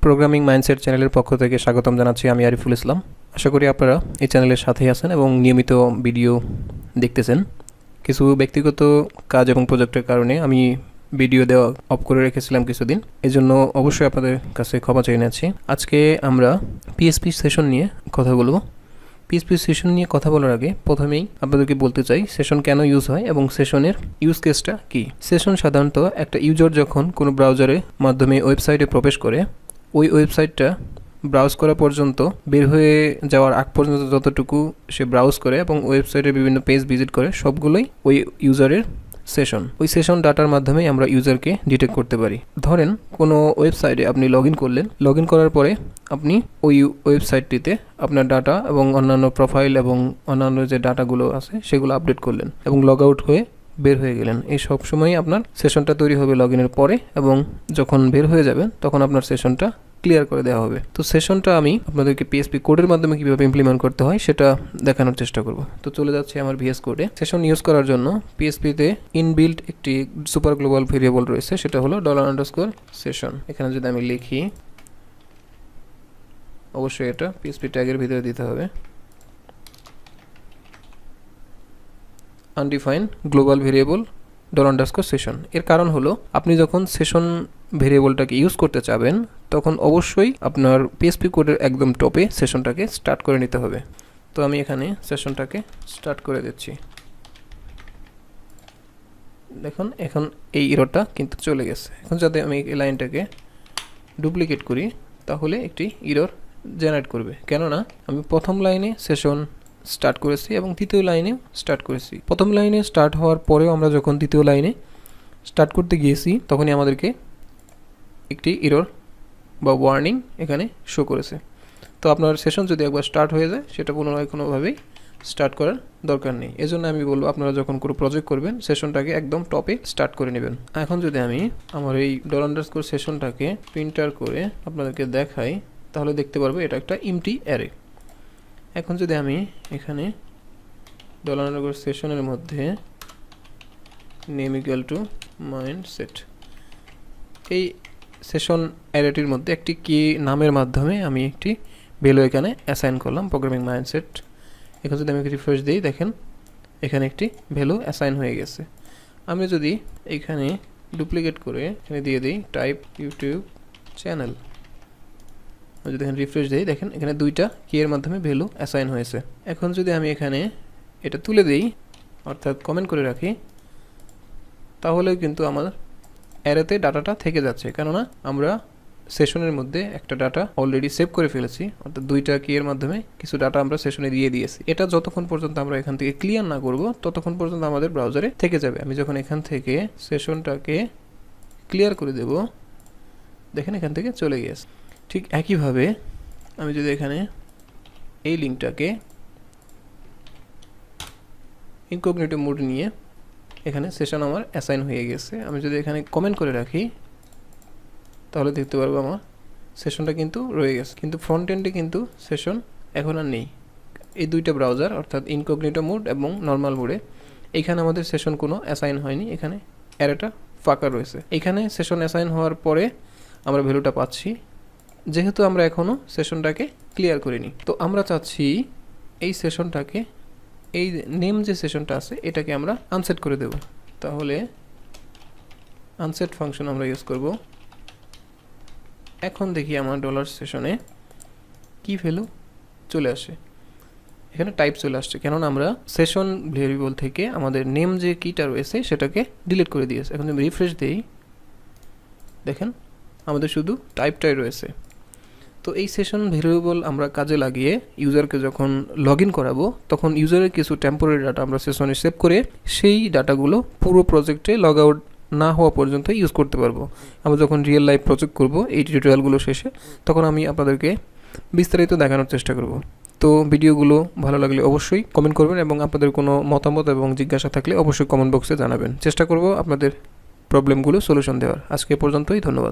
Programming mindset চ্যানেলের পক্ষ থেকে স্বাগতম জানাচ্ছি। আমি আরিফুল ইসলাম। আশা করি আপনারা এই চ্যানেলের সাথেই আছেন এবং নিয়মিত ভিডিও দেখতেছেন। কিছু ব্যক্তিগত কাজ এবং প্রজেক্টের কারণে আমি ভিডিও দেওয়া অফ করে রেখেছিলাম কিছুদিন, এজন্য অবশ্যই আপনাদের কাছে ক্ষমা চেয়ে নিচ্ছি। আজকে আমরা পিএইচপি সেশন নিয়ে কথা বলবো। পিএইচপি সেশন নিয়ে কথা বলার আগে প্রথমেই আপনাদেরকে বলতে চাই সেশন কেন ইউজ হয় এবং সেশনের ইউজ কেসটা কী। সেশন সাধারণত একটা ইউজার যখন কোনো ব্রাউজারের মাধ্যমে ওয়েবসাইটে প্রবেশ করে, ওই ওয়েবসাইটটা ব্রাউজ করা পর্যন্ত, বের হয়ে যাওয়ার আগ পর্যন্ত যতটুকু সে ব্রাউজ করে এবং ওয়েবসাইটের বিভিন্ন পেজ ভিজিট করে, সবগুলোই ওই ইউজারের সেশন। ওই সেশন ডাটার মাধ্যমেই আমরা ইউজারকে ডিটেক্ট করতে পারি। ধরেন কোনো ওয়েবসাইটে আপনি লগ ইন করলেন, লগ ইন করার পরে আপনি ওই ওয়েবসাইটটিতে আপনার ডাটা এবং অন্যান্য প্রোফাইল এবং অন্যান্য যে ডাটাগুলো আছে সেগুলো আপডেট করলেন এবং লগ আউট হয়ে বের হয়ে গেলেন। এই সব সময়ই আপনার সেশনটা তৈরি হবে লগ ইনের পরে, এবং যখন বের হয়ে যাবেন তখন আপনার সেশনটা ক্লিয়ার করে দেওয়া হবে। তো সেশনটা আমি আপনাদেরকে পিএইচপি কোডের মাধ্যমে কীভাবে ইমপ্লিমেন্ট করতে হয় সেটা দেখানোর চেষ্টা করব। তো চলে যাচ্ছে আমার ভিএস কোডে। সেশন ইউজ করার জন্য পিএইচপিতে ইনবিল্ট একটি সুপার গ্লোবাল ভেরিয়েবল রয়েছে, সেটা হলো $_সেশন। এখানে যদি আমি লিখি, অবশ্যই এটা পিএইচপি ট্যাগের ভিতরে দিতে হবে, আনডিফাইন্ড গ্লোবাল ভেরিয়েবল $_সেশন। এর কারণ হলো আপনি যখন সেশন ভেরিয়েবলটাকে ইউজ করতে চাবেন তখন অবশ্যই আপনার পিএইচপি কোডের একদম টপে সেশনটাকে স্টার্ট করে নিতে হবে। তো আমি এখানে সেশনটাকে স্টার্ট করে দিচ্ছি। দেখুন এখন এই এররটা কিন্তু চলে গেছে। এখন যাতে আমি এই লাইনটাকে ডুপ্লিকেট করি তাহলে একটি এরর জেনারেট করবে, কেননা আমি প্রথম লাইনে সেশন স্টার্ট করেছি এবং দ্বিতীয় লাইনে স্টার্ট করেছি। প্রথম লাইনে স্টার্ট হওয়ার পরেও আমরা যখন দ্বিতীয় লাইনে স্টার্ট করতে গিয়েছি তখনই আমাদেরকে একটি এরর বা ওয়ার্নিং এখানে শো করেছে। তো আপনার সেশন যদি একবার স্টার্ট হয়ে যায় সেটা পুনরায় কোনোভাবেই স্টার্ট করার দরকার নেই। এজন্য আমি বলবো আপনারা যখন কোনো প্রজেক্ট করবেন সেশনটাকে একদম টপে স্টার্ট করে নেবেন। এখন যদি আমি আমার এই $_সেশনটাকে প্রিন্টার করে আপনাদেরকে দেখাই তাহলে দেখতে পারবো এটা একটা এমটি অ্যারে। এখন যদি আমি এখানে $_সেশনের মধ্যে নেম ইকুয়াল টু মাইন্ডসেট, এই সেশন অ্যারেটির মধ্যে একটি কি নামের মাধ্যমে আমি একটি ভ্যালু এখানে অ্যাসাইন করলাম, প্রোগ্রামিং মাইন্ডসেট। এখন যদি আমি রিফ্রেশ দিই, দেখেন এখানে একটি ভ্যালু অ্যাসাইন হয়ে গেছে। আমি যদি এখানে ডুপ্লিকেট করে এখানে দিয়ে দিই টাইপ ইউটিউব চ্যানেল, যদি এখানে রিফ্রেশ দিই দেখেন এখানে দুইটা কি এর মাধ্যমে ভ্যালু অ্যাসাইন হয়েছে। এখন যদি আমি এখানে এটা তুলে দিই, অর্থাৎ কমেন্ট করে রাখি, তাহলে কিন্তু আমার অ্যারেতে ডাটাটা থেকে যাচ্ছে, কেননা আমরা সেশনের মধ্যে একটা ডাটা অলরেডি সেভ করে ফেলেছি, অর্থাৎ দুইটা কি এর মাধ্যমে কিছু ডাটা আমরা সেশনে দিয়ে দিয়েছি। এটা যতক্ষণ পর্যন্ত আমরা এখান থেকে ক্লিয়ার না করব ততক্ষণ পর্যন্ত আমাদের ব্রাউজারে থেকে যাবে। আমি যখন এখান থেকে সেশনটাকে ক্লিয়ার করে দেব, দেখেন এখান থেকে চলে গিয়েছে। ঠিক একইভাবে আমি যদি এখানে এই লিঙ্কটাকে ইনকগনিটো মোড নিয়ে, এখানে সেশন আমার অ্যাসাইন হয়ে গেছে, আমি যদি এখানে কমেন্ট করে রাখি তাহলে দেখতে পারবো আমার সেশনটা কিন্তু রয়ে গেছে, কিন্তু ফ্রন্ট এন্ডে কিন্তু সেশন এখন আর নেই। এই দুইটা ব্রাউজার অর্থাৎ ইনকগনিটো মোড এবং নর্মাল মোডে এখানে আমাদের সেশন কোনো অ্যাসাইন হয়নি, এখানে অ্যারেটা ফাঁকা রয়েছে। এখানে সেশন অ্যাসাইন হওয়ার পরে আমরা ভ্যালুটা পাচ্ছি, যেহেতু আমরা এখনও সেশনটাকে ক্লিয়ার করিনি। তো আমরা চাচ্ছি এই সেশনটাকে, এই নেম যে সেশনটা আছে এটাকে আমরা আনসেট করে দেব। তাহলে আনসেট ফাংশন আমরা ইউজ করব। এখন দেখি আমার $সেশনে কি ভ্যালু চলে আসে, এখানে টাইপ চলে আসছে, কেননা আমরা সেশন ভেরিয়েবল থেকে আমাদের নেম যে কিটা রয়েছে সেটাকে ডিলিট করে দিয়েছে। এখন যদি রিফ্রেশ দিই দেখেন আমাদের শুধু টাইপটাই রয়েছে। তো এই সেশন ভেরিয়েবল আমরা কাজে লাগিয়ে ইউজারকে যখন লগ ইন করাবো তখন ইউজারের কিছু টেম্পোরারি ডাটা আমরা সেশনে সেভ করে সেই ডাটাগুলো পুরো প্রজেক্টে লগ আউট না হওয়া পর্যন্ত ইউজ করতে পারবো। আমরা যখন রিয়েল লাইফ প্রজেক্ট করব এই টিউটোরিয়ালগুলো শেষে, তখন আমি আপনাদেরকে বিস্তারিত দেখানোর চেষ্টা করব। তো ভিডিওগুলো ভালো লাগলে অবশ্যই কমেন্ট করবেন এবং আপনাদের কোনো মতামত এবং জিজ্ঞাসা থাকলে অবশ্যই কমেন্ট বক্সে জানাবেন। চেষ্টা করব আপনাদের প্রবলেমগুলো সলিউশন দেওয়ার। আজকে পর্যন্তই, ধন্যবাদ।